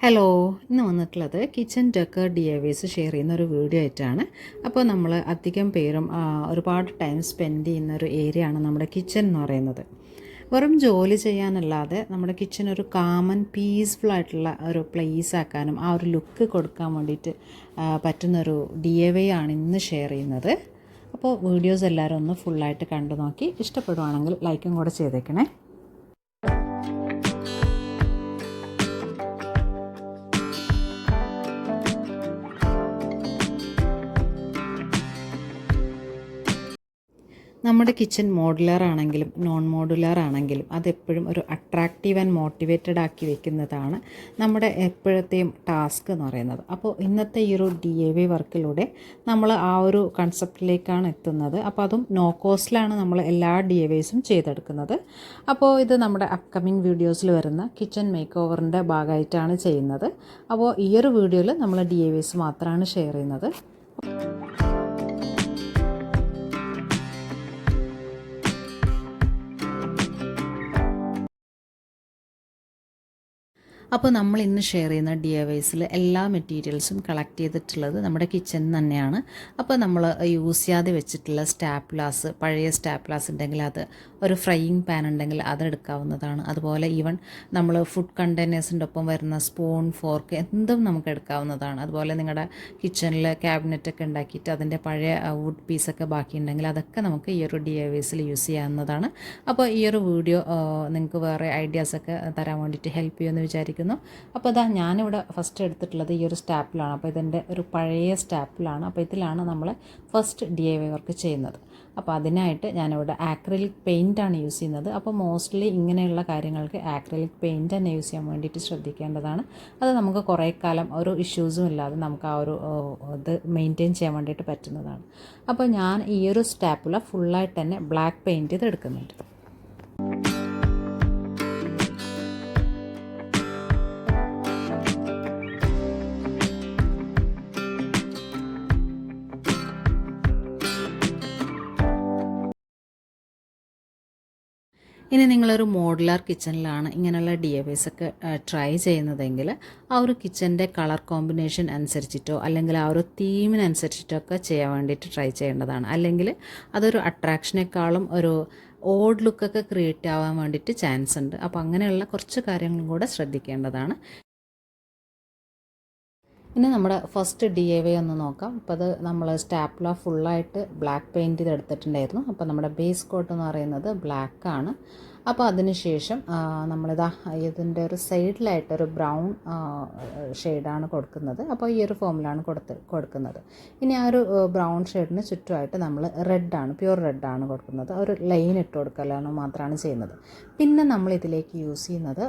Hello, ഇന്ന് വന്നിട്ടുള്ളത് kitchen decker DIYs share ചെയ്യുന്ന ഒരു വീഡിയോ ആയിട്ടാണ്. അപ്പോൾ നമ്മൾ അധികം പേരും ഒരുപാട് ടൈം സ്പെൻഡ് ചെയ്യുന്ന ഒരു ഏരിയ ആണ് നമ്മുടെ കിച്ചൺ എന്ന് പറയുന്നത്. വെറും ജോലി ചെയ്യാനല്ലാതെ നമ്മുടെ കിച്ചൺ ഒരു കാമൻ പീസ്ഫുൾ ആയിട്ടുള്ള ഒരു പ്ലേസ് ആക്കാനും ആ ഒരു ലുക്ക് കൊടുക്കാൻ വേണ്ടിയിട്ട് പറ്റുന്നൊരു DIY ആണ് ഇന്ന് ഷെയർ ചെയ്യുന്നത്. അപ്പോൾ വീഡിയോസ് എല്ലാവരും ഒന്ന് ഫുള്ളായിട്ട് കണ്ടു നോക്കി ഇഷ്ടപ്പെടുവാണെങ്കിൽ ലൈക്കും കൂടെ ചെയ്തേക്കണേ. നമ്മുടെ കിച്ചൺ മോഡുലാർ ആണെങ്കിലും നോൺ മോഡുലാർ ആണെങ്കിലും അതെപ്പോഴും ഒരു അട്രാക്റ്റീവ് ആൻഡ് മോട്ടിവേറ്റഡ് ആക്കി വെക്കുന്നതാണ് നമ്മുടെ എപ്പോഴത്തെയും ടാസ്ക് എന്ന് പറയുന്നത്. അപ്പോൾ ഇന്നത്തെ ഈ ഒരു DIY വർക്കിലൂടെ നമ്മൾ ആ ഒരു കൺസെപ്റ്റിലേക്കാണ് എത്തുന്നത്. അപ്പോൾ അതും നോ കോസ്റ്റിലാണ് നമ്മൾ എല്ലാ DIYസും ചെയ്തെടുക്കുന്നത്. അപ്പോൾ ഇത് നമ്മുടെ അപ്കമിങ് വീഡിയോസിൽ വരുന്ന കിച്ചൺ മേക്ക് ഓവറിൻ്റെ ഭാഗമായിട്ടാണ് ചെയ്യുന്നത്. അപ്പോൾ ഈ ഒരു വീഡിയോയിൽ നമ്മൾ DIYസ് മാത്രമാണ് ഷെയർ ചെയ്യുന്നത്. അപ്പോൾ നമ്മൾ ഇന്ന് ഷെയർ ചെയ്യുന്ന DIYസിൽ എല്ലാ മെറ്റീരിയൽസും കളക്ട് ചെയ്തിട്ടുള്ളത് നമ്മുടെ കിച്ചൺ തന്നെയാണ്. അപ്പോൾ നമ്മൾ യൂസ് ചെയ്യാതെ വെച്ചിട്ടുള്ള സ്റ്റാപ്ലാസ്, പഴയ സ്റ്റാപ്ലാസ് ഉണ്ടെങ്കിൽ അത്, ഒരു ഫ്രൈയിങ് പാൻ ഉണ്ടെങ്കിൽ അതെടുക്കാവുന്നതാണ്. അതുപോലെ ഈവൻ നമ്മൾ ഫുഡ് കണ്ടെയ്നേഴ്സിൻ്റെ ഒപ്പം വരുന്ന സ്പൂൺ, ഫോർക്ക് എന്തും നമുക്ക് എടുക്കാവുന്നതാണ്. അതുപോലെ നിങ്ങളുടെ കിച്ചണിൽ ക്യാബിനറ്റൊക്കെ ഉണ്ടാക്കിയിട്ട് അതിൻ്റെ പഴയ വുഡ് പീസൊക്കെ ബാക്കിയുണ്ടെങ്കിൽ അതൊക്കെ നമുക്ക് ഈ ഒരു DIYസിൽ യൂസ് ചെയ്യാവുന്നതാണ്. അപ്പോൾ ഈ ഒരു വീഡിയോ നിങ്ങൾക്ക് വേറെ ഐഡിയാസൊക്കെ തരാൻ വേണ്ടിയിട്ട് ഹെൽപ്പ് ചെയ്യുമെന്ന് വിചാരിക്കുന്നു. അപ്പോൾ ഇതാ ഞാനിവിടെ ഫസ്റ്റ് എടുത്തിട്ടുള്ളത് ഈ ഒരു സ്റ്റാപ്പിലാണ്. അപ്പോൾ ഇതിൻ്റെ ഒരു പഴയ സ്റ്റാപ്പിലാണ്. അപ്പോൾ ഇതിലാണ് നമ്മൾ ഫസ്റ്റ് DIY വർക്ക് ചെയ്യുന്നത്. അപ്പോൾ അതിനായിട്ട് ഞാനിവിടെ ആക്രിലിക് പെയിൻ്റാണ് യൂസ് ചെയ്യുന്നത്. അപ്പോൾ മോസ്റ്റ്ലി ഇങ്ങനെയുള്ള കാര്യങ്ങൾക്ക് ആക്രിലിക് പെയിൻറ്റ് തന്നെ യൂസ് ചെയ്യാൻ വേണ്ടിയിട്ട് ശ്രദ്ധിക്കേണ്ടതാണ്. അത് നമുക്ക് കുറേ കാലം ഒരു ഇഷ്യൂസും ഇല്ലാതെ നമുക്ക് ആ ഒരു ഇത് മെയിൻറ്റെയിൻ ചെയ്യാൻ വേണ്ടിയിട്ട് പറ്റുന്നതാണ്. അപ്പോൾ ഞാൻ ഈ ഒരു സ്റ്റാപ്പിൽ ഫുള്ളായിട്ട് തന്നെ ബ്ലാക്ക് പെയിൻറ്റ് ചെയ്ത് എടുക്കുന്നുണ്ട്. ഇനി നിങ്ങളൊരു മോഡുലാർ കിച്ചണിലാണ് ഇങ്ങനെയുള്ള DIYs ഒക്കെ ട്രൈ ചെയ്യുന്നതെങ്കിൽ ആ ഒരു കിച്ചൻ്റെ കളർ കോമ്പിനേഷൻ അനുസരിച്ചിട്ടോ അല്ലെങ്കിൽ ആ ഒരു തീമിനനുസരിച്ചിട്ടോ ഒക്കെ ചെയ്യാൻ വേണ്ടിയിട്ട് ട്രൈ ചെയ്യേണ്ടതാണ്. അല്ലെങ്കിൽ അതൊരു അട്രാക്ഷനേക്കാളും ഒരു ഓഡ് ലുക്കൊക്കെ ക്രിയേറ്റ് ആവാൻ വേണ്ടിയിട്ട് ചാൻസ് ഉണ്ട്. അപ്പോൾ അങ്ങനെയുള്ള കുറച്ച് കാര്യങ്ങളും കൂടെ ശ്രദ്ധിക്കേണ്ടതാണ്. ഇനി നമ്മുടെ ഫസ്റ്റ് DIY ഒന്ന് നോക്കാം. അപ്പോൾ അത് നമ്മൾ സ്റ്റാപ്ല ഫുള്ളായിട്ട് ബ്ലാക്ക് പെയിൻറ്റ് ചെയ്ത് എടുത്തിട്ടുണ്ടായിരുന്നു. അപ്പോൾ നമ്മുടെ ബേസ് കോട്ട് എന്ന് പറയുന്നത് ബ്ലാക്കാണ്. അപ്പോൾ അതിന് ശേഷം നമ്മളിതാ ഇതിൻ്റെ ഒരു സൈഡിലായിട്ടൊരു ബ്രൗൺ ഷെയ്ഡാണ് കൊടുക്കുന്നത്. അപ്പോൾ ഈ ഒരു ഫോമിലാണ് കൊടുക്കുന്നത്. ഇനി ആ ഒരു ബ്രൗൺ ഷെയ്ഡിന് ചുറ്റുമായിട്ട് നമ്മൾ റെഡാണ്, പ്യുവർ റെഡാണ് കൊടുക്കുന്നത്. ഒരു ലൈൻ ഇട്ട് കൊടുക്കലാണ് മാത്രമാണ് ചെയ്യുന്നത്. പിന്നെ നമ്മൾ ഇതിലേക്ക് യൂസ് ചെയ്യുന്നത്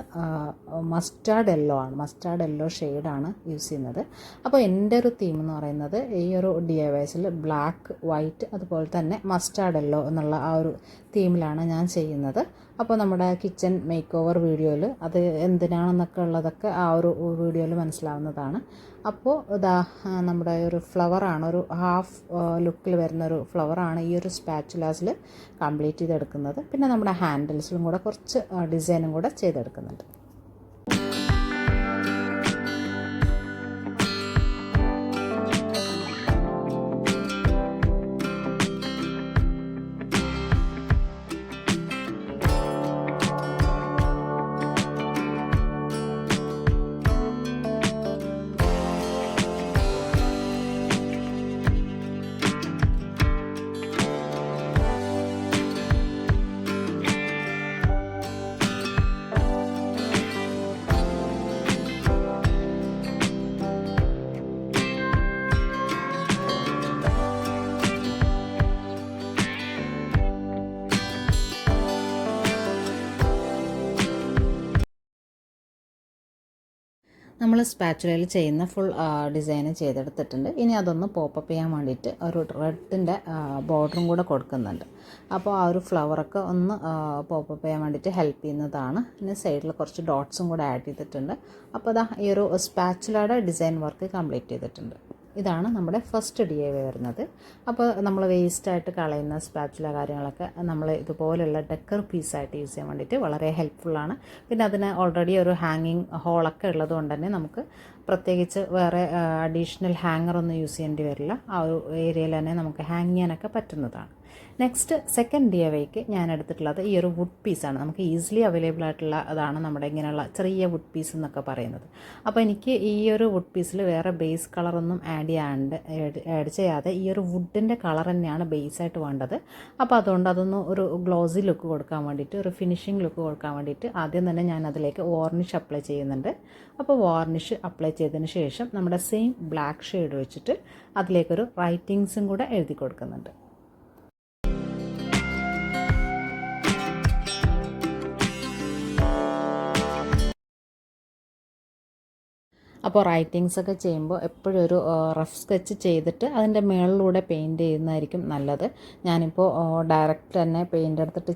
മസ്റ്റാർഡ് യെല്ലോ ആണ്. മസ്റ്റാർഡ് യെല്ലോ ഷെയ്ഡാണ് യൂസ് ചെയ്യുന്നത്. അപ്പോൾ എൻ്റെ ഒരു തീം എന്ന് പറയുന്നത് ഈ ഒരു DIYസിൽ ബ്ലാക്ക്, വൈറ്റ്, അതുപോലെ തന്നെ മസ്റ്റാർഡ് യെല്ലോ എന്നുള്ള ആ ഒരു തീമിലാണ് ഞാൻ ചെയ്യുന്നത്. അപ്പോൾ നമ്മുടെ കിച്ചൺ മേക്ക് ഓവർ വീഡിയോയിൽ അത് എന്തിനാണെന്നൊക്കെ ഉള്ളതൊക്കെ ആ ഒരു വീഡിയോയിൽ മനസ്സിലാവുന്നതാണ്. അപ്പോൾ ഇതാ നമ്മുടെ ഒരു ഫ്ലവറാണ്, ഒരു ഹാഫ് ലുക്കിൽ വരുന്നൊരു ഫ്ലവറാണ് ഈ ഒരു സ്പാച്ചുലാസിൽ കംപ്ലീറ്റ് ചെയ്തെടുക്കുന്നത്. പിന്നെ നമ്മുടെ ഹാൻഡിൽസിലും കൂടെ കുറച്ച് ഡിസൈനും കൂടെ ചെയ്തെടുക്കുന്നുണ്ട്. നമ്മൾ സ്പാച്ചുലയിൽ ചെയ്യുന്ന ഫുൾ ഡിസൈൻ ചെയ്തെടുത്തിട്ടുണ്ട്. ഇനി അതൊന്ന് പോപ്പപ്പ് ചെയ്യാൻ വേണ്ടിയിട്ട് ഒരു റെഡിൻ്റെ ബോർഡറും കൂടെ കൊടുക്കുന്നുണ്ട്. അപ്പോൾ ആ ഒരു ഫ്ലവറൊക്കെ ഒന്ന് പോപ്പപ്പ് ചെയ്യാൻ വേണ്ടിയിട്ട് ഹെൽപ്പ് ചെയ്യുന്നതാണ്. ഇനി സൈഡിൽ കുറച്ച് ഡോട്ട്സും കൂടെ ആഡ് ചെയ്തിട്ടുണ്ട്. അപ്പോൾ അതാ ഈ ഒരു സ്പാച്ചുലയുടെ ഡിസൈൻ വർക്ക് കംപ്ലീറ്റ് ചെയ്തിട്ടുണ്ട്. ഇതാണ് നമ്മുടെ ഫസ്റ്റ് DIY വരുന്നത്. അപ്പോൾ നമ്മൾ വേസ്റ്റായിട്ട് കളയുന്ന സ്പാച്ചുല കാര്യങ്ങളൊക്കെ നമ്മൾ ഇതുപോലുള്ള ഡെക്കർ പീസായിട്ട് യൂസ് ചെയ്യാൻ വേണ്ടിയിട്ട് വളരെ ഹെൽപ്ഫുള്ളാണ്. പിന്നെ അതിന് ഓൾറെഡി ഒരു ഹാങ്ങിങ് ഹോളൊക്കെ ഉള്ളത് കൊണ്ട് തന്നെ നമുക്ക് പ്രത്യേകിച്ച് വേറെ അഡീഷണൽ ഹാങ്ങറൊന്നും യൂസ് ചെയ്യേണ്ടി വരില്ല. ആ ഒരു ഏരിയയിൽ തന്നെ നമുക്ക് ഹാങ് ചെയ്യാനൊക്കെ പറ്റുന്നതാണ്. നെക്സ്റ്റ് സെക്കൻഡ് DIYക്ക് ഞാൻ എടുത്തിട്ടുള്ളത് ഈ ഒരു വുഡ് പീസാണ്. നമുക്ക് ഈസിലി അവൈലബിൾ ആയിട്ടുള്ള അതാണ് നമ്മുടെ ഇങ്ങനെയുള്ള ചെറിയ വുഡ് പീസ് എന്നൊക്കെ പറയുന്നത്. അപ്പോൾ എനിക്ക് ഈ ഒരു വുഡ് പീസിൽ വേറെ ബേസ് കളറൊന്നും ആഡ് ചെയ്യാതെ ഈ ഒരു വുഡിൻ്റെ കളർ തന്നെയാണ് ബേസായിട്ട് വേണ്ടത്. അപ്പോൾ അതുകൊണ്ട് അതൊന്ന് ഒരു ഗ്ലോസി ലുക്ക് കൊടുക്കാൻ വേണ്ടിയിട്ട്, ഒരു ഫിനിഷിംഗ് ലുക്ക് കൊടുക്കാൻ വേണ്ടിയിട്ട് ആദ്യം തന്നെ ഞാൻ അതിലേക്ക് വാർണിഷ് അപ്ലൈ ചെയ്യുന്നുണ്ട്. അപ്പോൾ വാർണിഷ് അപ്ലൈ ചെയ്തതിന് ശേഷം നമ്മുടെ സെയിം ബ്ലാക്ക് ഷെയ്ഡ് വെച്ചിട്ട് അതിലേക്കൊരു റൈറ്റിങ്സും കൂടെ എഴുതി കൊടുക്കുന്നുണ്ട്. അപ്പോൾ റൈറ്റിങ്സൊക്കെ ചെയ്യുമ്പോൾ എപ്പോഴും ഒരു റഫ് സ്കെച്ച് ചെയ്തിട്ട് അതിൻ്റെ മുകളിലൂടെ പെയിൻറ്റ് ചെയ്യുന്നതായിരിക്കും നല്ലത്. ഞാനിപ്പോൾ ഡയറക്റ്റ് തന്നെ പെയിൻ്റ് എടുത്തിട്ട്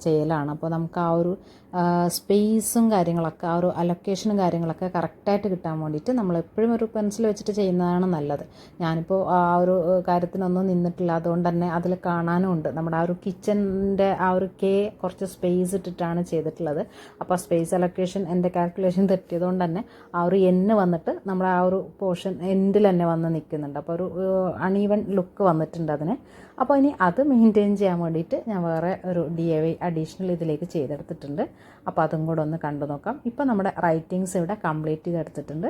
ചെയ്യലാണ്. അപ്പോൾ നമുക്ക് ആ ഒരു സ്പേസും കാര്യങ്ങളൊക്കെ, ആ ഒരു അലൊക്കേഷനും കാര്യങ്ങളൊക്കെ കറക്റ്റായിട്ട് കിട്ടാൻ വേണ്ടിയിട്ട് നമ്മൾ എപ്പോഴും ഒരു പെൻസിൽ വെച്ചിട്ട് ചെയ്യുന്നതാണ് നല്ലത്. ഞാനിപ്പോൾ ആ ഒരു കാര്യത്തിനൊന്നും നിന്നിട്ടില്ല, അതുകൊണ്ട് തന്നെ അതിൽ കാണാനും ഉണ്ട്. നമ്മുടെ ആ ഒരു കിച്ചൻ്റെ ആ ഒരു കുറച്ച് സ്പേസ് ഇട്ടിട്ടാണ് ചെയ്തിട്ടുള്ളത്. അപ്പോൾ സ്പേസ് അലൊക്കേഷൻ എൻ്റെ കാൽക്കുലേഷൻ തെറ്റിയതുകൊണ്ട് തന്നെ ആ ഒരു വന്നിട്ട് നമ്മുടെ ആ ഒരു പോർഷൻ എൻഡിൽ തന്നെ വന്ന് നിൽക്കുന്നുണ്ട്. അപ്പോൾ ഒരു അൺഈവൻ ലുക്ക് വന്നിട്ടുണ്ട് അതിന്. അപ്പോൾ ഇനി അത് മെയിൻറ്റെയിൻ ചെയ്യാൻ വേണ്ടിയിട്ട് ഞാൻ വേറെ ഒരു DIY അഡീഷണൽ ഇതിലേക്ക് ചെയ്തെടുത്തിട്ടുണ്ട്. അപ്പോൾ അതും കൂടെ ഒന്ന് കണ്ടു നോക്കാം. ഇപ്പോൾ നമ്മുടെ റൈറ്റിങ്സ് ഇവിടെ കംപ്ലീറ്റ് ചെയ്തെടുത്തിട്ടുണ്ട്.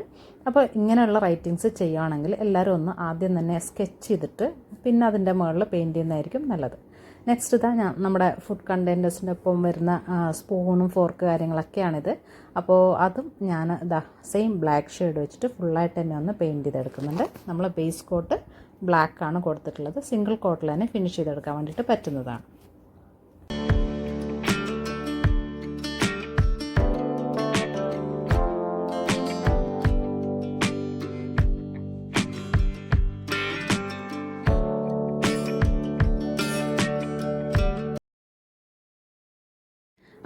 അപ്പോൾ ഇങ്ങനെയുള്ള റൈറ്റിങ്സ് ചെയ്യുകയാണെങ്കിൽ എല്ലാവരും ഒന്ന് ആദ്യം തന്നെ സ്കെച്ച് ചെയ്തിട്ട് പിന്നെ അതിൻ്റെ മുകളിൽ പെയിൻറ്റ് ചെയ്യുന്നതായിരിക്കും നല്ലത്. നെക്സ്റ്റ് നമ്മുടെ ഫുഡ് കണ്ടെയ്നേഴ്സിൻ്റെ ഒപ്പം വരുന്ന സ്പൂണും ഫോർക്ക് കാര്യങ്ങളൊക്കെയാണിത്. അപ്പോൾ അതും ഞാൻ സെയിം ബ്ലാക്ക് ഷെയ്ഡ് വെച്ചിട്ട് ഫുള്ളായിട്ട് തന്നെ ഒന്ന് പെയിൻറ്റ് ചെയ്തെടുക്കുന്നുണ്ട്. നമ്മൾ ബേസ് കോട്ട് ബ്ലാക്കാണ് കൊടുത്തിട്ടുള്ളത്. സിംഗിൾ കോട്ടിൽ തന്നെ ഫിനിഷ് ചെയ്തെടുക്കാൻ വേണ്ടിയിട്ട് പറ്റുന്നതാണ്.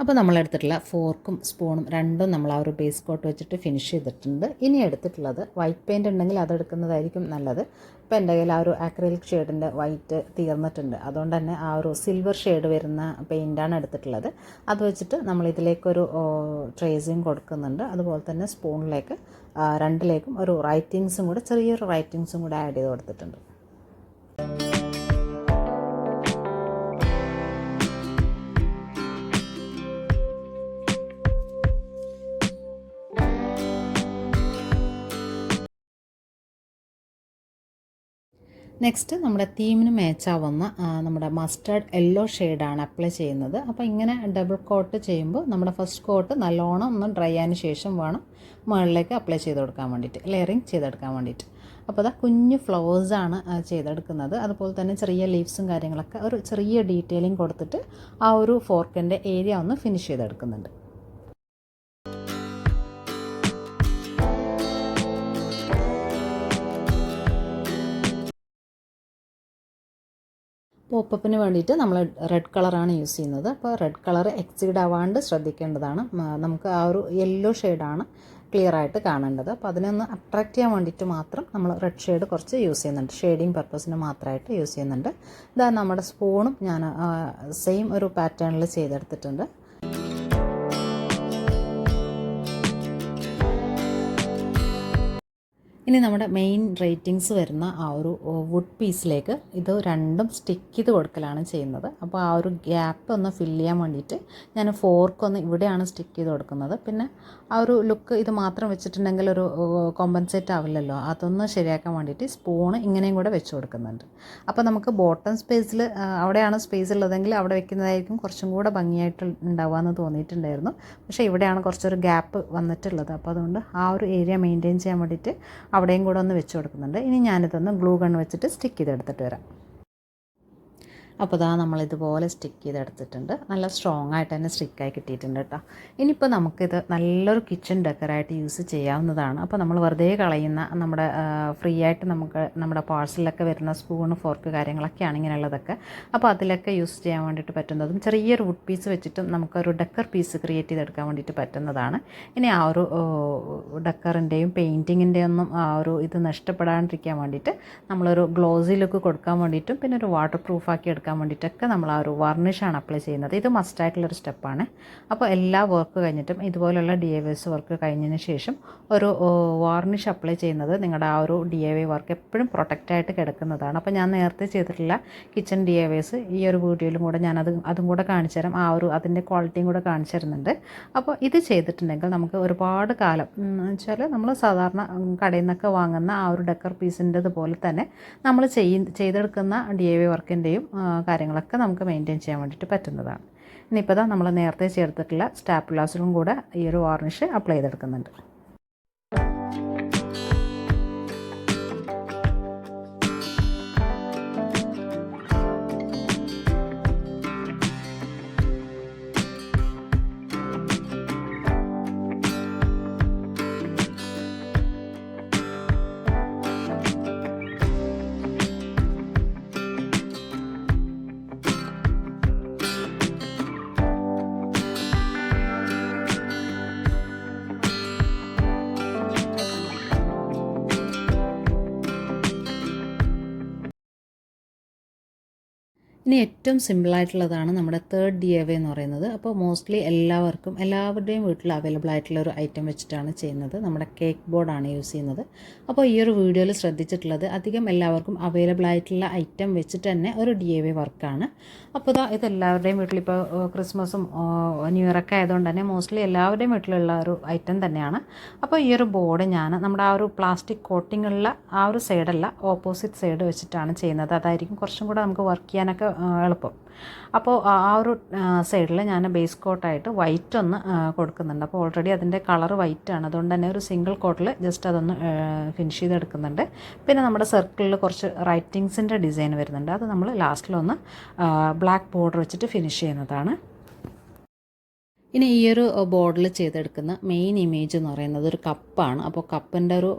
അപ്പോൾ നമ്മളെടുത്തിട്ടുള്ള ഫോർക്കും സ്പൂണും രണ്ടും നമ്മൾ ആ ഒരു ബേസ് കോട്ട് വെച്ചിട്ട് ഫിനിഷ് ചെയ്തിട്ടുണ്ട്. ഇനി എടുത്തിട്ടുള്ളത് വൈറ്റ് പെയിൻറ്റ് ഉണ്ടെങ്കിൽ അതെടുക്കുന്നതായിരിക്കും നല്ലത്. ഇപ്പോൾ എൻ്റെ കയ്യിൽ ആ ഒരു അക്രിലിക് ഷെയ്ഡിൻ്റെ വൈറ്റ് തീർന്നിട്ടുണ്ട്. അതുകൊണ്ട് തന്നെ ആ ഒരു സിൽവർ ഷെയ്ഡ് വരുന്ന പെയിൻറ്റാണ് എടുത്തിട്ടുള്ളത്. അത് വെച്ചിട്ട് നമ്മൾ ഇതിലേക്കൊരു ട്രേസിങ് കൊടുക്കുന്നുണ്ട്. അതുപോലെ തന്നെ സ്പൂണിലേക്ക് രണ്ടിലേക്കും ഒരു റൈറ്റിങ്സും കൂടെ, ചെറിയൊരു റൈറ്റിങ്സും കൂടെ ആഡ് ചെയ്ത് കൊടുത്തിട്ടുണ്ട്. നെക്സ്റ്റ് നമ്മുടെ തീമിന് മാച്ചാവുന്ന നമ്മുടെ മസ്റ്റേർഡ് യെല്ലോ ഷെയ്ഡാണ് അപ്ലൈ ചെയ്യുന്നത്. അപ്പോൾ ഇങ്ങനെ ഡബിൾ കോട്ട് ചെയ്യുമ്പോൾ നമ്മുടെ ഫസ്റ്റ് കോട്ട് നല്ലോണം ഒന്ന് ഡ്രൈ ആയതിന് ശേഷം വേണം മുകളിലേക്ക് അപ്ലൈ ചെയ്ത് കൊടുക്കാൻ വേണ്ടിയിട്ട്, ലെയറിങ് ചെയ്തെടുക്കാൻ വേണ്ടിയിട്ട്. അപ്പോൾ അതാ കുഞ്ഞു ഫ്ലവേഴ്സാണ് ചെയ്തെടുക്കുന്നത്. അതുപോലെ തന്നെ ചെറിയ ലീവ്സും കാര്യങ്ങളൊക്കെ ഒരു ചെറിയ ഡീറ്റെയിലിംഗ് കൊടുത്തിട്ട് ആ ഒരു ഫോർക്കിൻ്റെ ഏരിയ ഒന്ന് ഫിനിഷ് ചെയ്തെടുക്കുന്നുണ്ട്. പോപ്പപ്പിന് വേണ്ടിയിട്ട് നമ്മൾ റെഡ് കളറാണ് യൂസ് ചെയ്യുന്നത്. അപ്പോൾ റെഡ് കളർ എക്സീഡ് ആവാണ്ട് ശ്രദ്ധിക്കേണ്ടതാണ്. നമുക്ക് ആ ഒരു യെല്ലോ ഷെയ്ഡാണ് ക്ലിയർ ആയിട്ട് കാണേണ്ടത്. അപ്പോൾ അതിനൊന്ന് അട്രാക്റ്റ് ചെയ്യാൻ വേണ്ടിയിട്ട് മാത്രം നമ്മൾ റെഡ് ഷെയ്ഡ് കുറച്ച് യൂസ് ചെയ്യുന്നുണ്ട്. ഷെയ്ഡിങ് പർപ്പസിന് മാത്രമായിട്ട് യൂസ് ചെയ്യുന്നുണ്ട്. ഇതാ നമ്മുടെ സ്പൂണും ഞാൻ സെയിം ഒരു പാറ്റേണിൽ ചെയ്തെടുത്തിട്ടുണ്ട്. ഇനി നമ്മുടെ മെയിൻ റേറ്റിങ്സ് വരുന്ന ആ ഒരു വുഡ് പീസിലേക്ക് ഇത് രണ്ടും സ്റ്റിക്ക് ചെയ്ത് കൊടുക്കലാണ് ചെയ്യുന്നത്. അപ്പോൾ ആ ഒരു ഗ്യാപ്പ് ഒന്ന് ഫില്ല് ചെയ്യാൻ വേണ്ടിയിട്ട് ഞാൻ ഫോർക്കൊന്ന് ഇവിടെയാണ് സ്റ്റിക്ക് ചെയ്ത് കൊടുക്കുന്നത്. പിന്നെ ആ ഒരു ലുക്ക് ഇത് മാത്രം വെച്ചിട്ടുണ്ടെങ്കിൽ ഒരു കോമ്പൻസേറ്റ് ആവില്ലല്ലോ, അതൊന്ന് ശരിയാക്കാൻ വേണ്ടിയിട്ട് സ്പൂണ് ഇങ്ങനെയും കൂടെ വെച്ച് കൊടുക്കുന്നുണ്ട്. അപ്പോൾ നമുക്ക് ബോട്ടം സ്പേസിൽ അവിടെയാണ് സ്പേസ് ഉള്ളതെങ്കിൽ അവിടെ വെക്കുന്നതായിരിക്കും കുറച്ചും കൂടെ ഭംഗിയായിട്ട് ഉണ്ടാവുകയെന്ന് തോന്നിയിട്ടുണ്ടായിരുന്നു. പക്ഷേ ഇവിടെയാണ് കുറച്ചൊരു ഗ്യാപ്പ് വന്നിട്ടുള്ളത്. അപ്പോൾ അതുകൊണ്ട് ആ ഒരു ഏരിയ മെയിൻറ്റെയിൻ ചെയ്യാൻ വേണ്ടിയിട്ട് അവിടെയും കൂടെ ഒന്ന് വെച്ച് കൊടുക്കുന്നുണ്ട്. ഇനി ഞാനിതൊന്ന് ഗ്ലൂ ഗൺ വെച്ചിട്ട് സ്റ്റിക്ക് ചെയ്തെടുത്തിട്ട് വരാം. അപ്പോൾ ഇതാ നമ്മളിതുപോലെ സ്റ്റിക്ക് ചെയ്തെടുത്തിട്ടുണ്ട്. നല്ല സ്ട്രോങ് ആയിട്ട് തന്നെ സ്റ്റിക്കായി കിട്ടിയിട്ടുണ്ട് കേട്ടോ. ഇനിയിപ്പോൾ നമുക്കിത് നല്ലൊരു കിച്ചൺ ഡെക്കറായിട്ട് യൂസ് ചെയ്യാവുന്നതാണ്. അപ്പോൾ നമ്മൾ വെറുതെ കളയുന്ന നമ്മുടെ ഫ്രീ ആയിട്ട് നമുക്ക് നമ്മുടെ പാഴ്സലിലൊക്കെ വരുന്ന സ്പൂണ് ഫോർക്ക് കാര്യങ്ങളൊക്കെയാണ് ഇങ്ങനെയുള്ളതൊക്കെ. അപ്പോൾ അതിലൊക്കെ യൂസ് ചെയ്യാൻ വേണ്ടിയിട്ട് പറ്റുന്നതും ചെറിയൊരു വുഡ് പീസ് വെച്ചിട്ടും നമുക്കൊരു ഡെക്കർ പീസ് ക്രിയേറ്റ് ചെയ്തെടുക്കാൻ വേണ്ടിയിട്ട് പറ്റുന്നതാണ്. ഇനി ആ ഒരു ഡെക്കറിൻ്റെയും പെയിൻറ്റിങ്ങിൻ്റെയും ഒന്നും ആ ഒരു ഇത് നഷ്ടപ്പെടാണ്ടിരിക്കാൻ വേണ്ടിയിട്ട് നമ്മളൊരു ഗ്ലോസി ലുക്ക് കൊടുക്കാൻ വേണ്ടിയിട്ടും പിന്നെ ഒരു വാട്ടർ പ്രൂഫാക്കി എടുക്കാൻ വേണ്ടിയിട്ടൊക്കെ നമ്മൾ ആ ഒരു വാർണിഷാണ് അപ്ലൈ ചെയ്യുന്നത്. ഇത് മസ്റ്റായിട്ടുള്ളൊരു സ്റ്റെപ്പാണ്. അപ്പോൾ എല്ലാ വർക്ക് കഴിഞ്ഞിട്ടും ഇതുപോലുള്ള DIYs വർക്ക് കഴിഞ്ഞതിന് ശേഷം ഒരു വാർണിഷ് അപ്ലൈ ചെയ്യുന്നത് നിങ്ങളുടെ ആ ഒരു DIY വർക്ക് എപ്പോഴും പ്രൊട്ടക്റ്റായിട്ട് കിടക്കുന്നതാണ്. അപ്പോൾ ഞാൻ നേരത്തെ ചെയ്തിട്ടുള്ള കിച്ചൺ DIYs ഈ ഒരു വീഡിയോയിലും കൂടെ അതും കൂടെ കാണിച്ചു തരാം. ആ ഒരു അതിൻ്റെ ക്വാളിറ്റിയും കൂടെ കാണിച്ചു തരുന്നുണ്ട്. അപ്പോൾ ഇത് ചെയ്തിട്ടുണ്ടെങ്കിൽ നമുക്ക് ഒരുപാട് കാലം എന്ന് വെച്ചാൽ നമ്മൾ സാധാരണ കടയിൽ നിന്നൊക്കെ വാങ്ങുന്ന ആ ഒരു ഡെക്കർ പീസിൻ്റെത് പോലെ തന്നെ നമ്മൾ ചെയ്തെടുക്കുന്ന DIY വർക്കിൻ്റെയും കാര്യങ്ങളൊക്കെ നമുക്ക് മെയിൻറ്റെയിൻ ചെയ്യാൻ വേണ്ടിയിട്ട് പറ്റുന്നതാണ്. ഇനിയിപ്പോൾ നമ്മൾ നേരത്തെ ചേർത്തിട്ടുള്ള സ്റ്റാപ്ലാസിലും കൂടെ ഈ ഒരു വാർണിഷ് അപ്ലൈ ചെയ്തെടുക്കുന്നുണ്ട്. ഇനി ഏറ്റവും സിമ്പിളായിട്ടുള്ളതാണ് നമ്മുടെ തേർഡ് DIY എന്ന് പറയുന്നത്. അപ്പോൾ മോസ്റ്റ്ലി എല്ലാവരുടെയും വീട്ടിൽ അവൈലബിൾ ആയിട്ടുള്ള ഒരു ഐറ്റം വെച്ചിട്ടാണ് ചെയ്യുന്നത്. നമ്മുടെ കേക്ക് ബോർഡാണ് യൂസ് ചെയ്യുന്നത്. അപ്പോൾ ഈ ഒരു വീഡിയോയിൽ ശ്രദ്ധിച്ചിട്ടുള്ളത് അധികം എല്ലാവർക്കും അവൈലബിൾ ആയിട്ടുള്ള ഐറ്റം വെച്ചിട്ട് തന്നെ ഒരു DIY വർക്കാണ്. അപ്പോൾ ഇത് എല്ലാവരുടെയും വീട്ടിൽ ഇപ്പോൾ ക്രിസ്മസും ന്യൂ ഇയറൊക്കെ ആയതുകൊണ്ട് തന്നെ മോസ്റ്റ്ലി എല്ലാവരുടെയും വീട്ടിലുള്ള ഒരു ഐറ്റം തന്നെയാണ്. അപ്പോൾ ഈ ഒരു ബോർഡ് ഞാൻ നമ്മുടെ ആ ഒരു പ്ലാസ്റ്റിക് കോട്ടിങ്ങുള്ള ആ ഒരു സൈഡല്ല, ഓപ്പോസിറ്റ് സൈഡ് വെച്ചിട്ടാണ് ചെയ്യുന്നത്. അതായിരിക്കും കുറച്ചും കൂടെ നമുക്ക് വർക്ക് ചെയ്യാനൊക്കെ എളുപ്പം. അപ്പോൾ ആ ഒരു സൈഡിൽ ഞാൻ ബേസ് കോട്ടായിട്ട് വൈറ്റ് ഒന്ന് കൊടുക്കുന്നുണ്ട്. അപ്പോൾ ഓൾറെഡി അതിൻ്റെ കളർ വൈറ്റാണ്, അതുകൊണ്ട് തന്നെ ഒരു സിംഗിൾ കോട്ടിൽ ജസ്റ്റ് അതൊന്ന് ഫിനിഷ് ചെയ്തെടുക്കുന്നുണ്ട്. പിന്നെ നമ്മുടെ സർക്കിളിൽ കുറച്ച് റൈറ്റിങ്സിൻ്റെ ഡിസൈൻ വരുന്നുണ്ട്. അത് നമ്മൾ ലാസ്റ്റിലൊന്ന് ബ്ലാക്ക് ബോർഡർ വെച്ചിട്ട് ഫിനിഷ് ചെയ്യുന്നതാണ്. ഇനി ഈ ഒരു ബോർഡിൽ ചെയ്തെടുക്കുന്ന മെയിൻ ഇമേജ് എന്ന് പറയുന്നത് ഒരു കപ്പാണ്. അപ്പോൾ കപ്പിൻ്റെ ഒരു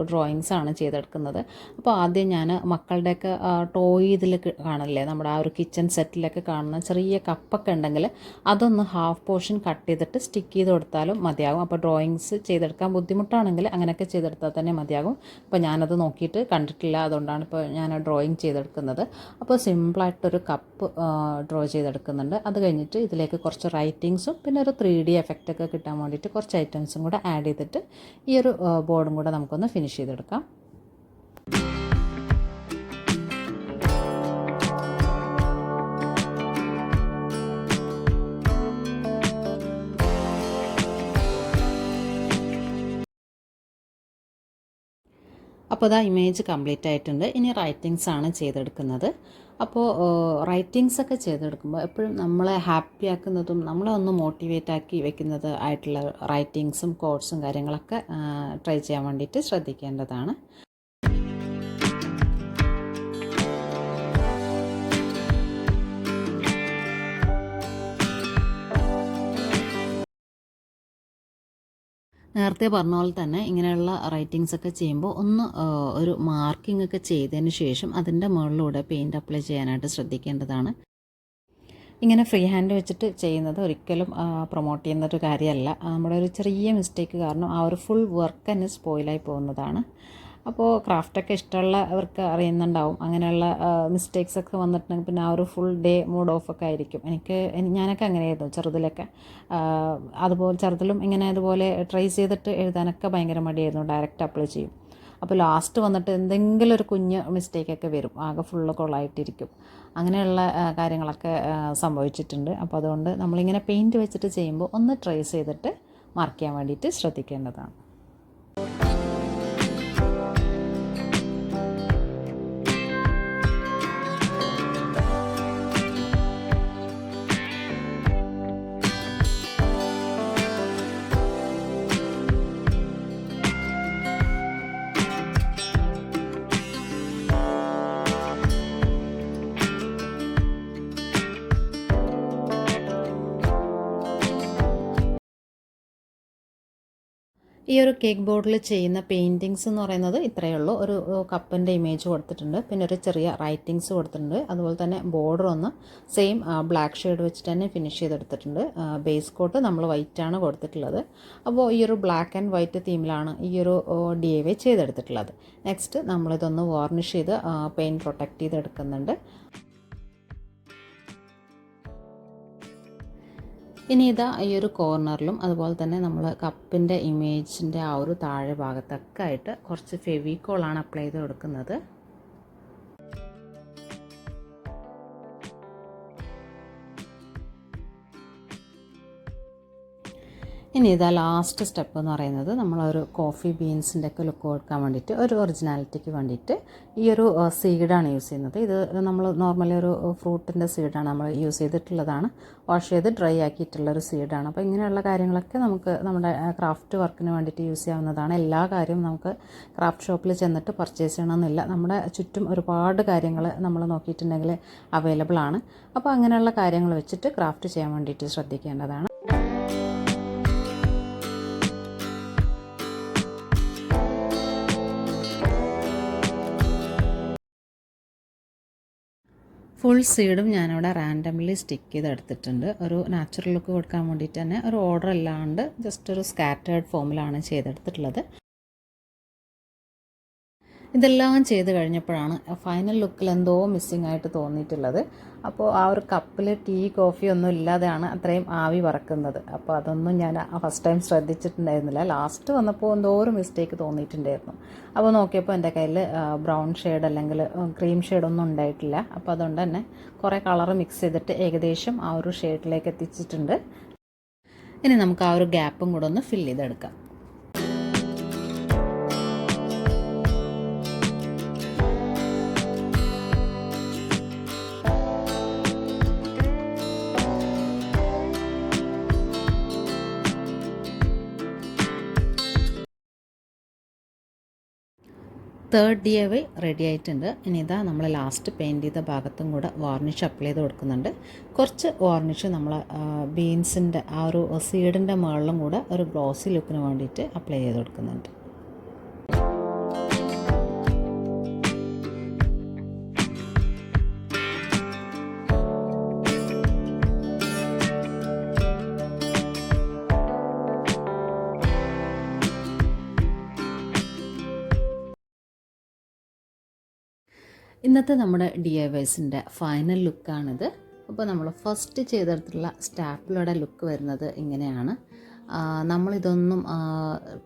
ഡ്രോയിങ്സാണ് ചെയ്തെടുക്കുന്നത്. അപ്പോൾ ആദ്യം ഞാൻ മക്കളുടെയൊക്കെ ടോയ് ഇതിൽ കാണില്ലേ, നമ്മുടെ ആ ഒരു കിച്ചൺ സെറ്റിലൊക്കെ കാണുന്ന ചെറിയ കപ്പൊക്കെ ഉണ്ടെങ്കിൽ അതൊന്ന് ഹാഫ് പോർഷൻ കട്ട് ചെയ്തിട്ട് സ്റ്റിക്ക് ചെയ്ത് കൊടുത്താലും മതിയാകും. അപ്പോൾ ഡ്രോയിങ്സ് ചെയ്തെടുക്കാൻ ബുദ്ധിമുട്ടാണെങ്കിൽ അങ്ങനെയൊക്കെ ചെയ്തെടുത്താൽ തന്നെ മതിയാകും. അപ്പോൾ ഞാനത് നോക്കിയിട്ട് കണ്ടിട്ടില്ല, അതുകൊണ്ടാണ് ഇപ്പോൾ ഞാൻ ഡ്രോയിങ് ചെയ്തെടുക്കുന്നത്. അപ്പോൾ സിമ്പിളായിട്ടൊരു കപ്പ് ഡ്രോ ചെയ്തെടുക്കുന്നുണ്ട്. അത് കഴിഞ്ഞിട്ട് ഇതിലേക്ക് കുറച്ച് റൈറ്റിങ്സും പിന്നെ ഒരു 3D എഫക്റ്റൊക്കെ കിട്ടാൻ വേണ്ടിയിട്ട് കുറച്ച് ഐറ്റംസും കൂടെ ആഡ് ചെയ്തിട്ട് ഈ ഒരു ബോർഡും കൂടെ നമുക്കൊന്ന് ഫിനിഷ് ചെയ്തെടുക്കാം. അപ്പോൾ ഇമേജ് കംപ്ലീറ്റ് ആയിട്ടുണ്ട്. ഇനി റൈറ്റിങ്സ് ആണ് ചെയ്തെടുക്കുന്നത്. അപ്പോൾ റൈറ്റിങ്സൊക്കെ ചെയ്തെടുക്കുമ്പോൾ എപ്പോഴും നമ്മളെ ഹാപ്പി ആക്കുന്നതും നമ്മളെ ഒന്ന് മോട്ടിവേറ്റ് ആക്കി വെക്കുന്നത് ആയിട്ടുള്ള റൈറ്റിങ്സും കോട്ട്സും കാര്യങ്ങളൊക്കെ ട്രൈ ചെയ്യാൻ വേണ്ടിയിട്ട് ശ്രദ്ധിക്കേണ്ടതാണ്. നേരത്തെ പറഞ്ഞ പോലെ തന്നെ ഇങ്ങനെയുള്ള റൈറ്റിങ്സൊക്കെ ചെയ്യുമ്പോൾ ഒന്ന് ഒരു മാർക്കിംഗ് ഒക്കെ ചെയ്തതിന് ശേഷം അതിൻ്റെ മുകളിലൂടെ പെയിൻറ്റ് അപ്ലൈ ചെയ്യാനായിട്ട് ശ്രദ്ധിക്കേണ്ടതാണ്. ഇങ്ങനെ ഫ്രീ ഹാൻഡ് വെച്ചിട്ട് ചെയ്യുന്നത് ഒരിക്കലും പ്രൊമോട്ട് ചെയ്യുന്നൊരു കാര്യമല്ല. നമ്മുടെ ഒരു ചെറിയ മിസ്റ്റേക്ക് കാരണം ആ ഒരു ഫുൾ വർക്ക് തന്നെ സ്പോയിലായി പോകുന്നതാണ്. അപ്പോൾ ക്രാഫ്റ്റൊക്കെ ഇഷ്ടമുള്ളവർക്ക് അറിയുന്നുണ്ടാവും. അങ്ങനെയുള്ള മിസ്റ്റേക്സൊക്കെ വന്നിട്ടുണ്ടെങ്കിൽ പിന്നെ ആ ഒരു ഫുൾ ഡേ മൂഡ് ഓഫൊക്കെ ആയിരിക്കും. ഞാനൊക്കെ അങ്ങനെയായിരുന്നു ചെറുതിലൊക്കെ. അതുപോലെ ചെറുതിലും ഇങ്ങനെ അതുപോലെ ട്രൈ ചെയ്തിട്ട് എഴുതാനൊക്കെ ഭയങ്കര മടിയായിരുന്നു. ഡയറക്റ്റ് അപ്ലൈ ചെയ്യും. അപ്പോൾ ലാസ്റ്റ് വന്നിട്ട് എന്തെങ്കിലും ഒരു കുഞ്ഞ് മിസ്റ്റേക്കൊക്കെ വരും, ആകെ ഫുള്ള് കൊള്ളായിട്ടിരിക്കും. അങ്ങനെയുള്ള കാര്യങ്ങളൊക്കെ സംഭവിച്ചിട്ടുണ്ട്. അപ്പോൾ അതുകൊണ്ട് നമ്മളിങ്ങനെ പെയിൻറ്റ് വെച്ചിട്ട് ചെയ്യുമ്പോൾ ഒന്ന് ട്രേസ് ചെയ്തിട്ട് മാർക്ക് ചെയ്യാൻ വേണ്ടിയിട്ട് ശ്രദ്ധിക്കേണ്ടതാണ്. ഈ ഒരു കേക്ക് ബോർഡിൽ ചെയ്യുന്ന പെയിൻറ്റിങ്സ് എന്ന് പറയുന്നത് ഇത്രയേ ഉള്ളൂ. ഒരു കപ്പിൻ്റെ ഇമേജ് കൊടുത്തിട്ടുണ്ട്, പിന്നെ ഒരു ചെറിയ റൈറ്റിങ്സ് കൊടുത്തിട്ടുണ്ട്. അതുപോലെ തന്നെ ബോർഡർ ഒന്ന് സെയിം ബ്ലാക്ക് ഷെയ്ഡ് വെച്ചിട്ട് തന്നെ ഫിനിഷ് ചെയ്തെടുത്തിട്ടുണ്ട്. ബേസ് കോട്ട് നമ്മൾ വൈറ്റാണ് കൊടുത്തിട്ടുള്ളത്. അപ്പോൾ ഈ ഒരു ബ്ലാക്ക് ആൻഡ് വൈറ്റ് തീമിലാണ് ഈ ഒരു DIY ചെയ്തെടുത്തിട്ടുള്ളത്. നെക്സ്റ്റ് നമ്മളിതൊന്ന് വാർണിഷ് ചെയ്ത് പെയിൻറ്റ് പ്രൊട്ടക്റ്റ് ചെയ്തെടുക്കുന്നുണ്ട്. ഇനി ഇതാ ഈ ഒരു കോർണറിലും അതുപോലെ തന്നെ നമ്മൾ കപ്പിൻ്റെ ഇമേജിൻ്റെ ആ ഒരു താഴെ ഭാഗത്തൊക്കെ ആയിട്ട് കുറച്ച് ഫെവിക്കോളാണ് അപ്ലൈ ചെയ്ത് കൊടുക്കുന്നത്. ഇനി ഇതാ ലാസ്റ്റ് സ്റ്റെപ്പ് എന്ന് പറയുന്നത് നമ്മളൊരു കോഫി ബീൻസിൻ്റെ ഒക്കെ ലുക്ക് കൊടുക്കാൻ വേണ്ടിയിട്ട് ഒരു ഒറിജിനാലിറ്റിക്ക് വേണ്ടിയിട്ട് ഈ ഒരു സീഡാണ് യൂസ് ചെയ്യുന്നത്. ഇത് നമ്മൾ നോർമലി ഒരു ഫ്രൂട്ടിൻ്റെ സീഡാണ് നമ്മൾ യൂസ് ചെയ്തിട്ടുള്ളതാണ്. വാഷ് ചെയ്ത് ഡ്രൈ ആക്കിയിട്ടുള്ളൊരു സീഡാണ്. അപ്പോൾ ഇങ്ങനെയുള്ള കാര്യങ്ങളൊക്കെ നമുക്ക് നമ്മുടെ ക്രാഫ്റ്റ് വർക്കിന് വേണ്ടിയിട്ട് യൂസ് ചെയ്യാവുന്നതാണ്. എല്ലാ കാര്യവും നമുക്ക് ക്രാഫ്റ്റ് ഷോപ്പിൽ ചെന്നിട്ട് പർച്ചേസ് ചെയ്യണമെന്നില്ല. നമ്മുടെ ചുറ്റും ഒരുപാട് കാര്യങ്ങൾ നമ്മൾ നോക്കിയിട്ടുണ്ടെങ്കിൽ അവൈലബിൾ ആണ്. അപ്പോൾ അങ്ങനെയുള്ള കാര്യങ്ങൾ വെച്ചിട്ട് ക്രാഫ്റ്റ് ചെയ്യാൻ വേണ്ടിയിട്ട് ശ്രദ്ധിക്കേണ്ടതാണ്. ഫുൾ സീഡും ഞാനിവിടെ റാൻഡംലി സ്റ്റിക്ക് ചെയ്തെടുത്തിട്ടുണ്ട്. ഒരു നാച്ചുറൽ ലുക്ക് കൊടുക്കാൻ വേണ്ടിയിട്ട് തന്നെ ഒരു ഓർഡർ അല്ലാണ്ട് ജസ്റ്റ് ഒരു സ്കാറ്റേർഡ് ഫോമിലാണ് ചെയ്തെടുത്തിട്ടുള്ളത്. ഇതെല്ലാം ചെയ്ത് കഴിഞ്ഞപ്പോഴാണ് ഫൈനൽ ലുക്കിൽ എന്തോ മിസ്സിങ് ആയിട്ട് തോന്നിയിട്ടുള്ളത്. അപ്പോൾ ആ ഒരു കപ്പിൽ ടീ കോഫി ഒന്നും ഇല്ലാതെയാണ് അത്രയും ആവി പറക്കുന്നത്. അപ്പോൾ അതൊന്നും ഞാൻ ഫസ്റ്റ് ടൈം ശ്രദ്ധിച്ചിട്ടുണ്ടായിരുന്നില്ല. ലാസ്റ്റ് വന്നപ്പോൾ എന്തോ ഒരു മിസ്റ്റേക്ക് തോന്നിയിട്ടുണ്ടായിരുന്നു. അപ്പോൾ നോക്കിയപ്പോൾ എൻ്റെ കയ്യിൽ ബ്രൗൺ ഷെയ്ഡ് അല്ലെങ്കിൽ ക്രീം ഷെയ്ഡൊന്നും ഉണ്ടായിട്ടില്ല. അപ്പോൾ അതുകൊണ്ട് തന്നെ കുറേ കളർ മിക്സ് ചെയ്തിട്ട് ഏകദേശം ആ ഒരു ഷെയ്ഡിലേക്ക് എത്തിച്ചിട്ടുണ്ട്. ഇനി നമുക്ക് ആ ഒരു ഗ്യാപ്പും കൂടെ ഒന്ന് ഫിൽ ചെയ്തെടുക്കാം. തേർഡ് DIY റെഡി ആയിട്ടുണ്ട്. ഇനി ഇതാ നമ്മൾ ലാസ്റ്റ് പെയിൻറ്റ് ചെയ്ത ഭാഗത്തും കൂടെ വാർണിഷ് അപ്ലൈ ചെയ്ത് കൊടുക്കുന്നുണ്ട്. കുറച്ച് വാർണിഷ് നമ്മൾ ബീൻസിൻ്റെ ആ ഒരു സീഡിൻ്റെ മുകളിലും കൂടെ ഒരു ഗ്ലോസി ലുക്കിന് വേണ്ടിയിട്ട് അപ്ലൈ ചെയ്ത് കൊടുക്കുന്നുണ്ട്. ഇന്നത്തെ നമ്മുടെ DIYസിൻ്റെ ഫൈനൽ ലുക്കാണിത്. അപ്പോൾ നമ്മൾ ഫസ്റ്റ് ചെയ്തെടുത്തുള്ള സ്റ്റാപ്പിളുടെ ലുക്ക് വരുന്നത് ഇങ്ങനെയാണ്. നമ്മളിതൊന്നും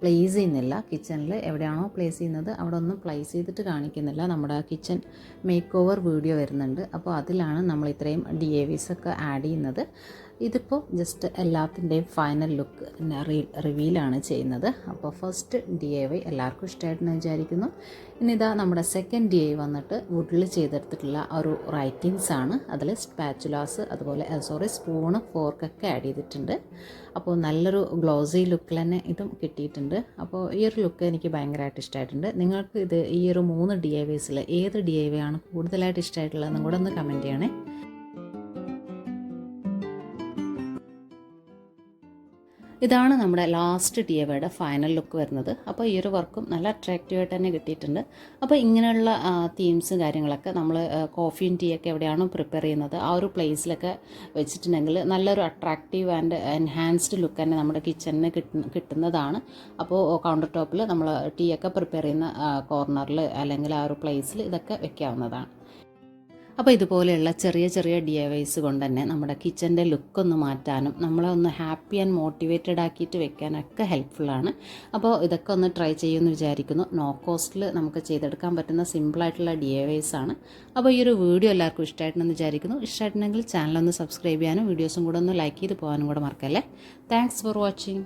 പ്ലേസ് ചെയ്യുന്നില്ല. കിച്ചണിൽ എവിടെയാണോ പ്ലേസ് ചെയ്യുന്നത് അവിടെ ഒന്നും പ്ലേസ് ചെയ്തിട്ട് കാണിക്കുന്നില്ല. നമ്മുടെ കിച്ചൺ മേക്ക് ഓവർ വീഡിയോ വരുന്നുണ്ട്. അപ്പോൾ അതിലാണ് നമ്മൾ ഇത്രയും DIYs ഒക്കെ ആഡ് ചെയ്യുന്നത്. ഇതിപ്പോൾ ജസ്റ്റ് എല്ലാത്തിൻ്റെയും ഫൈനൽ ലുക്ക് റിവീലാണ് ചെയ്യുന്നത്. അപ്പോൾ ഫസ്റ്റ് DIY എല്ലാവർക്കും ഇഷ്ടമായിട്ടെന്ന് വിചാരിക്കുന്നു. ഇനി ഇതാ നമ്മുടെ സെക്കൻഡ് DIY വന്നിട്ട് വുഡിൽ ചെയ്തെടുത്തിട്ടുള്ള ഒരു റൈറ്റിങ്സ് ആണ്. അതിൽ സ്പാച്ചുലാസ് അതുപോലെ സ്പൂണ് ഫോർക്കൊക്കെ ആഡ് ചെയ്തിട്ടുണ്ട്. അപ്പോൾ നല്ലൊരു ഗ്ലോസി ലുക്കിൽ തന്നെ ഇതും കിട്ടിയിട്ടുണ്ട്. അപ്പോൾ ഈ ഒരു ലുക്ക് എനിക്ക് ഭയങ്കരമായിട്ട് ഇഷ്ടമായിട്ടുണ്ട്. നിങ്ങൾക്ക് ഇത് ഈ ഒരു 3 DIYസിൽ ഏത് DIY ആണ് കൂടുതലായിട്ട് ഇഷ്ടമായിട്ടുള്ളതെന്നും കൂടെ ഒന്ന് കമൻറ്റ് ചെയ്യണേ. ഇതാണ് നമ്മുടെ ലാസ്റ്റ് DIYയുടെ ഫൈനൽ ലുക്ക് വരുന്നത്. അപ്പോൾ ഈ ഒരു വർക്കും നല്ല അട്രാക്റ്റീവായിട്ട് തന്നെ കിട്ടിയിട്ടുണ്ട്. അപ്പോൾ ഇങ്ങനെയുള്ള തീംസും കാര്യങ്ങളൊക്കെ നമ്മൾ കോഫിയും ടീ ഒക്കെ എവിടെയാണോ പ്രിപ്പയർ ചെയ്യുന്നത് ആ ഒരു പ്ലേസിലൊക്കെ വെച്ചിട്ടുണ്ടെങ്കിൽ നല്ലൊരു അട്രാക്റ്റീവ് ആൻഡ് എൻഹാൻസ്ഡ് ലുക്ക് തന്നെ നമ്മുടെ കിച്ചണിന് കിട്ടുന്നതാണ്. അപ്പോൾ കൗണ്ടർ ടോപ്പിൽ നമ്മൾ ടീ ഒക്കെ പ്രിപ്പയർ ചെയ്യുന്ന കോർണറിൽ അല്ലെങ്കിൽ ആ ഒരു പ്ലേസിൽ ഇതൊക്കെ വെക്കാവുന്നതാണ്. അപ്പോൾ ഇതുപോലെയുള്ള ചെറിയ ചെറിയ DIYs കൊണ്ട് തന്നെ നമ്മുടെ കിച്ചൻ്റെ ലുക്കൊന്ന് മാറ്റാനും നമ്മളെ ഒന്ന് ഹാപ്പി ആൻഡ് മോട്ടിവേറ്റഡ് ആക്കിയിട്ട് വെക്കാനൊക്കെ ഹെൽപ്ഫുള്ളാണ്. അപ്പോൾ ഇതൊക്കെ ഒന്ന് ട്രൈ ചെയ്യുമെന്ന് വിചാരിക്കുന്നു. നോ കോസ്റ്റിൽ നമുക്ക് ചെയ്തെടുക്കാൻ പറ്റുന്ന സിമ്പിളായിട്ടുള്ള DIYs ആണ്. അപ്പോൾ ഈ ഒരു വീഡിയോ എല്ലാവർക്കും ഇഷ്ടമായിട്ടുണ്ടെന്ന് വിചാരിക്കുന്നു. ഇഷ്ടമായിട്ടുണ്ടെങ്കിൽ ചാനലൊന്ന് സബ്സ്ക്രൈബ് ചെയ്യാനും വീഡിയോസും കൂടെ ഒന്ന് ലൈക്ക് ചെയ്ത് പോകാനും കൂടെ മറക്കല്ലേ. Thanks for watching.